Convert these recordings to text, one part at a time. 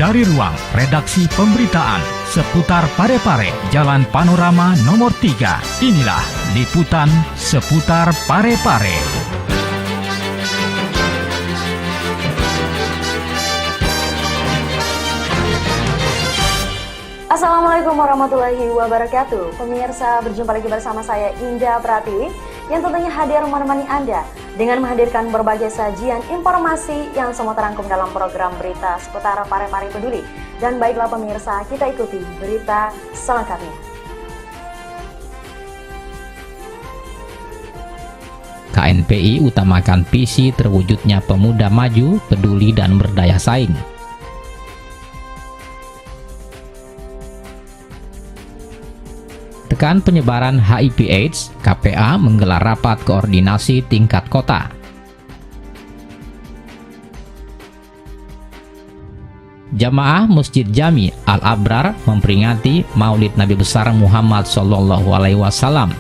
Dari ruang redaksi pemberitaan seputar Parepare, Jalan Panorama nomor 3, inilah liputan seputar Parepare. Assalamualaikum warahmatullahi wabarakatuh. Pemirsa, berjumpa lagi bersama saya Indah Pratiwi yang tentunya hadir menemani Anda dengan menghadirkan berbagai sajian informasi yang semua terangkum dalam program berita seputar Parepare Peduli. Dan baiklah pemirsa, kita ikuti berita selengkapnya. KNPI utamakan visi terwujudnya pemuda maju, peduli dan berdaya saing. Tekan penyebaran HIV/AIDS, KPA menggelar rapat koordinasi tingkat kota. Jamaah Masjid Jami Al-Abrar memperingati Maulid Nabi besar Muhammad SAW.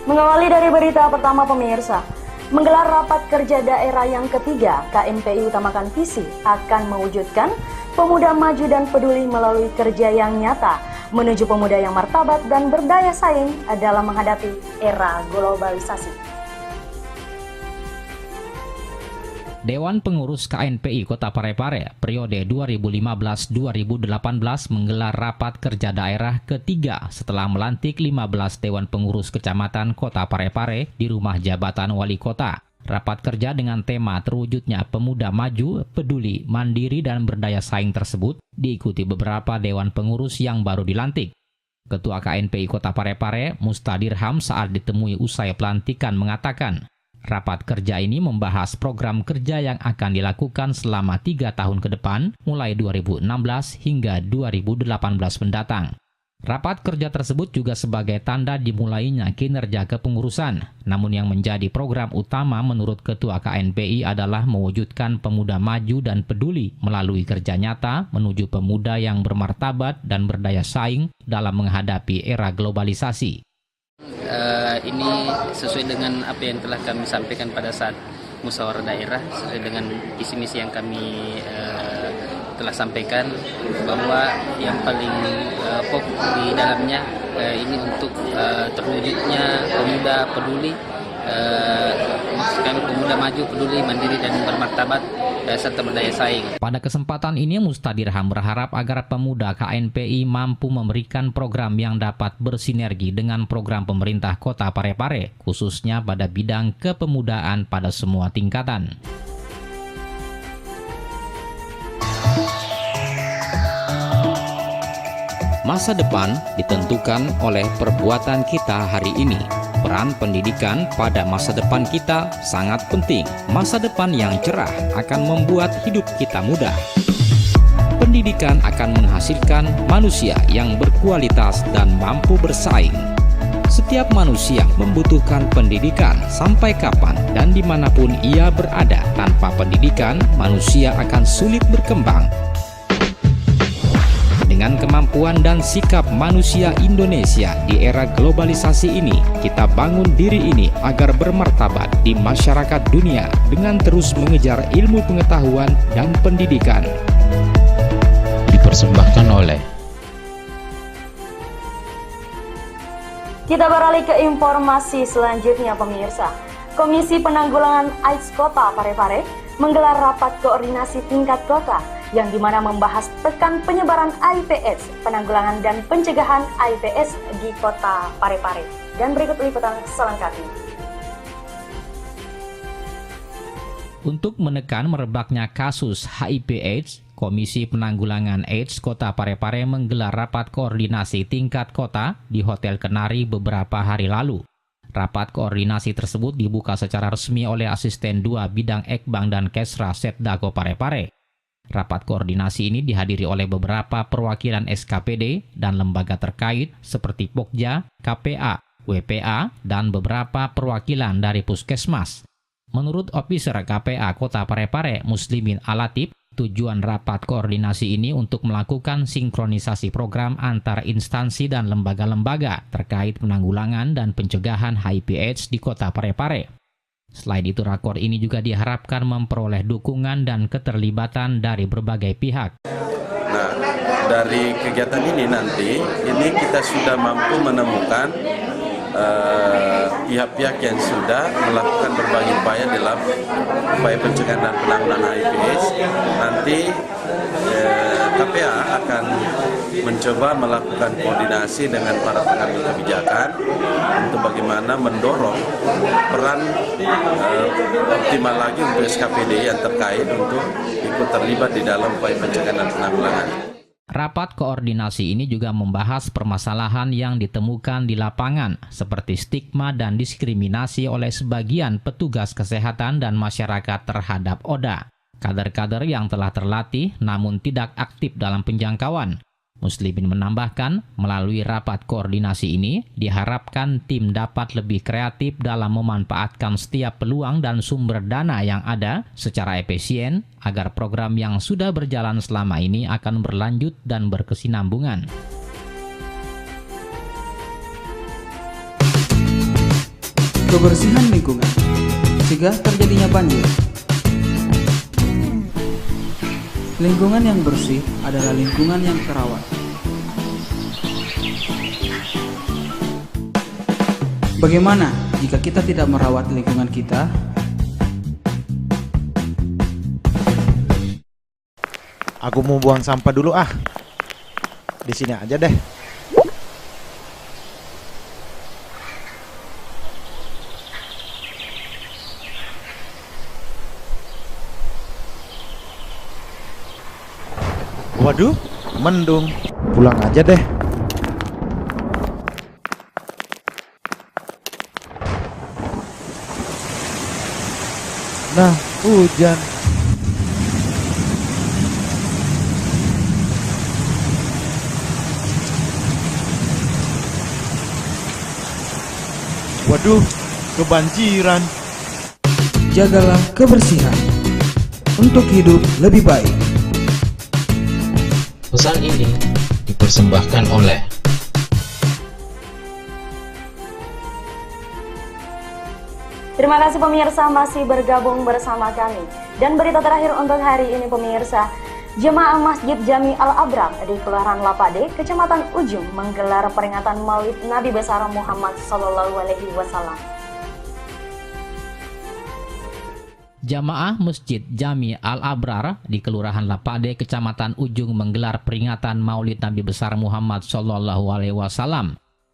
Mengawali dari berita pertama pemirsa, menggelar rapat kerja daerah yang ketiga, KNPI utamakan visi akan mewujudkan pemuda maju dan peduli melalui kerja yang nyata menuju pemuda yang martabat dan berdaya saing dalam menghadapi era globalisasi. Dewan Pengurus KNPI Kota Parepare periode 2015-2018 menggelar rapat kerja daerah ketiga setelah melantik 15 Dewan Pengurus Kecamatan Kota Parepare di rumah jabatan Wali Kota. Rapat kerja dengan tema terwujudnya pemuda maju, peduli, mandiri dan berdaya saing tersebut diikuti beberapa Dewan Pengurus yang baru dilantik. Ketua KNPI Kota Parepare, Mustadirham saat ditemui usai pelantikan mengatakan, rapat kerja ini membahas program kerja yang akan dilakukan selama 3 tahun ke depan, mulai 2016 hingga 2018 mendatang. Rapat kerja tersebut juga sebagai tanda dimulainya kinerja kepengurusan. Namun yang menjadi program utama menurut Ketua KNPI adalah mewujudkan pemuda maju dan peduli melalui kerja nyata menuju pemuda yang bermartabat dan berdaya saing dalam menghadapi era globalisasi. Ini sesuai dengan apa yang telah kami sampaikan pada saat musyawarah daerah, sesuai dengan visi misi yang kami telah sampaikan, bahwa yang paling pokok di dalamnya ini untuk terwujudnya pemuda peduli, maksud kami pemuda maju, peduli, mandiri dan bermartabat serta berdaya saing. Pada kesempatan ini Mustadirham berharap agar pemuda KNPI mampu memberikan program yang dapat bersinergi dengan program pemerintah Kota Parepare, khususnya pada bidang kepemudaan pada semua tingkatan. Masa depan ditentukan oleh perbuatan kita hari ini. Peran pendidikan pada masa depan kita sangat penting. Masa depan yang cerah akan membuat hidup kita mudah. Pendidikan akan menghasilkan manusia yang berkualitas dan mampu bersaing. Setiap manusia membutuhkan pendidikan sampai kapan dan dimanapun ia berada. Tanpa pendidikan, manusia akan sulit berkembang. Dengan kemampuan dan sikap manusia Indonesia di era globalisasi ini, kita bangun diri ini agar bermartabat di masyarakat dunia dengan terus mengejar ilmu pengetahuan dan pendidikan. Dipersembahkan oleh Kita beralih ke informasi selanjutnya pemirsa. Komisi Penanggulangan AIDS Kota Parepare menggelar rapat koordinasi tingkat kota yang dimana membahas tekan penyebaran HIV/AIDS, penanggulangan dan pencegahan HIV/AIDS di Kota Parepare. Dan berikut liputan selengkapnya. Untuk menekan merebaknya kasus HIV/AIDS, Komisi Penanggulangan AIDS Kota Parepare menggelar rapat koordinasi tingkat kota di Hotel Kenari beberapa hari lalu. Rapat koordinasi tersebut dibuka secara resmi oleh Asisten 2 Bidang Ekbang dan Kesra Setdako Parepare. Rapat koordinasi ini dihadiri oleh beberapa perwakilan SKPD dan lembaga terkait seperti Pokja, KPA, WPA, dan beberapa perwakilan dari Puskesmas. Menurut Ofiser KPA Kota Parepare Muslimin Al-Latif, tujuan rapat koordinasi ini untuk melakukan sinkronisasi program antar instansi dan lembaga-lembaga terkait penanggulangan dan pencegahan HIV/AIDS di Kota Parepare. Selain itu, rakor ini juga diharapkan memperoleh dukungan dan keterlibatan dari berbagai pihak. Nah, dari kegiatan ini nanti, ini kita sudah mampu menemukan pihak-pihak yang sudah melakukan berbagai upaya dalam upaya pencegahan dan penanggulangan HIV/AIDS. Nanti KPA akan mencoba melakukan koordinasi dengan para pengambil kebijakan untuk bagaimana mendorong peran optimal lagi untuk SKPD yang terkait untuk ikut terlibat di dalam upaya pencegahan dan penanggulangan. Rapat koordinasi ini juga membahas permasalahan yang ditemukan di lapangan, seperti stigma dan diskriminasi oleh sebagian petugas kesehatan dan masyarakat terhadap ODA. Kader-kader yang telah terlatih namun tidak aktif dalam penjangkauan. Muslimin menambahkan, melalui rapat koordinasi ini, diharapkan tim dapat lebih kreatif dalam memanfaatkan setiap peluang dan sumber dana yang ada secara efisien, agar program yang sudah berjalan selama ini akan berlanjut dan berkesinambungan. Kebersihan lingkungan, cegah terjadinya banjir. Lingkungan yang bersih adalah lingkungan yang terawat. Bagaimana jika kita tidak merawat lingkungan kita? Aku mau buang sampah dulu ah. Di sini aja deh. Waduh, mendung. Pulang aja deh. Nah, hujan. Waduh, kebanjiran. Jagalah kebersihan untuk hidup lebih baik. Pesan ini dipersembahkan oleh Terima kasih pemirsa masih bergabung bersama kami. Dan berita terakhir untuk hari ini pemirsa, Jemaah Masjid Jami Al-Abrar di Kelurahan Lapade, Kecamatan Ujung menggelar peringatan Maulid Nabi besar Muhammad SAW. Jamaah Masjid Jami Al-Abrar di Kelurahan Lapade, Kecamatan Ujung menggelar peringatan Maulid Nabi besar Muhammad SAW.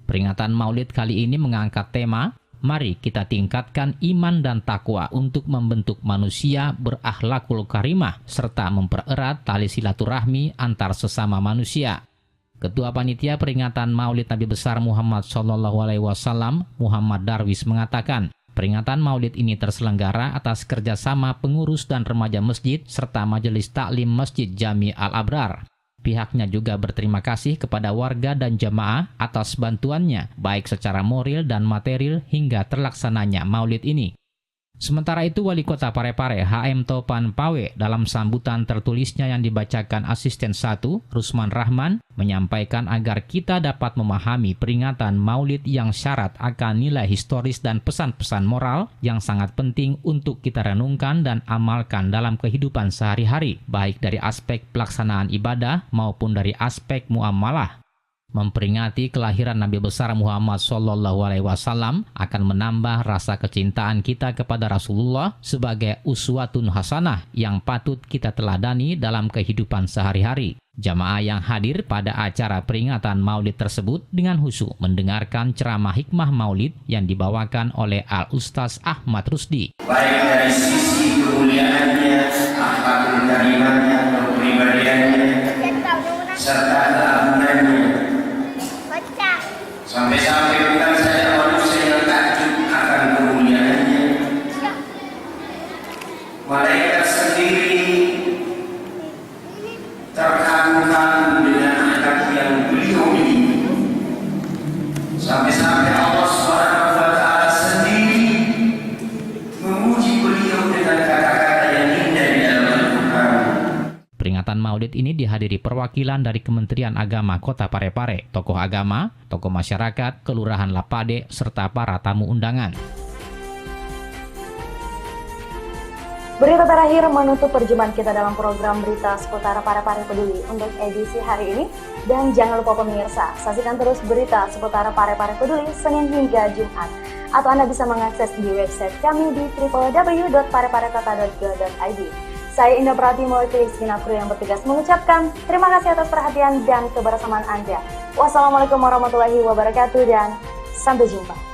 Peringatan Maulid kali ini mengangkat tema, mari kita tingkatkan iman dan takwa untuk membentuk manusia berakhlakul karimah serta mempererat tali silaturahmi antar sesama manusia. Ketua Panitia Peringatan Maulid Nabi besar Muhammad SAW, Muhammad Darwis mengatakan, peringatan Maulid ini terselenggara atas kerjasama pengurus dan remaja masjid serta Majelis Taklim Masjid Jami Al-Abrar. Pihaknya juga berterima kasih kepada warga dan jamaah atas bantuannya, baik secara moral dan material hingga terlaksananya Maulid ini. Sementara itu, Wali Kota Parepare HM Topan Pawe dalam sambutan tertulisnya yang dibacakan Asisten 1, Rusman Rahman, menyampaikan agar kita dapat memahami peringatan Maulid yang syarat akan nilai historis dan pesan-pesan moral yang sangat penting untuk kita renungkan dan amalkan dalam kehidupan sehari-hari, baik dari aspek pelaksanaan ibadah maupun dari aspek muamalah. Memperingati kelahiran Nabi besar Muhammad SAW akan menambah rasa kecintaan kita kepada Rasulullah sebagai uswatun hasanah yang patut kita teladani dalam kehidupan sehari-hari. Jamaah yang hadir pada acara peringatan Maulid tersebut dengan khusyuk mendengarkan ceramah hikmah Maulid yang dibawakan oleh Al-Ustaz Ahmad Rusdi. Baik dari sisi kemuliaannya, akhlakul karimahnya, kepribadiannya, serta keagungannya. Sampai-sampai bukan saja manusia yang takjub akan kemuliaannya, malaikat sendiri terkagum-kagum dengan akhlak yang beliau miliki. Sampai-sampai Allah SWT sendiri memuji audit ini dihadiri perwakilan dari Kementerian Agama Kota Parepare, tokoh agama, tokoh masyarakat, Kelurahan Lapade, serta para tamu undangan. Berita terakhir menutup perjumpaan kita dalam program berita seputar Parepare Peduli untuk edisi hari ini. Dan jangan lupa pemirsa, saksikan terus berita seputar Parepare Peduli Senin hingga Jumat. Atau Anda bisa mengakses di website kami di www.pareparekota.go.id. Saya Indah Prati mewakili segenap kru yang bertugas mengucapkan terima kasih atas perhatian dan kebersamaan Anda. Wassalamualaikum warahmatullahi wabarakatuh dan sampai jumpa.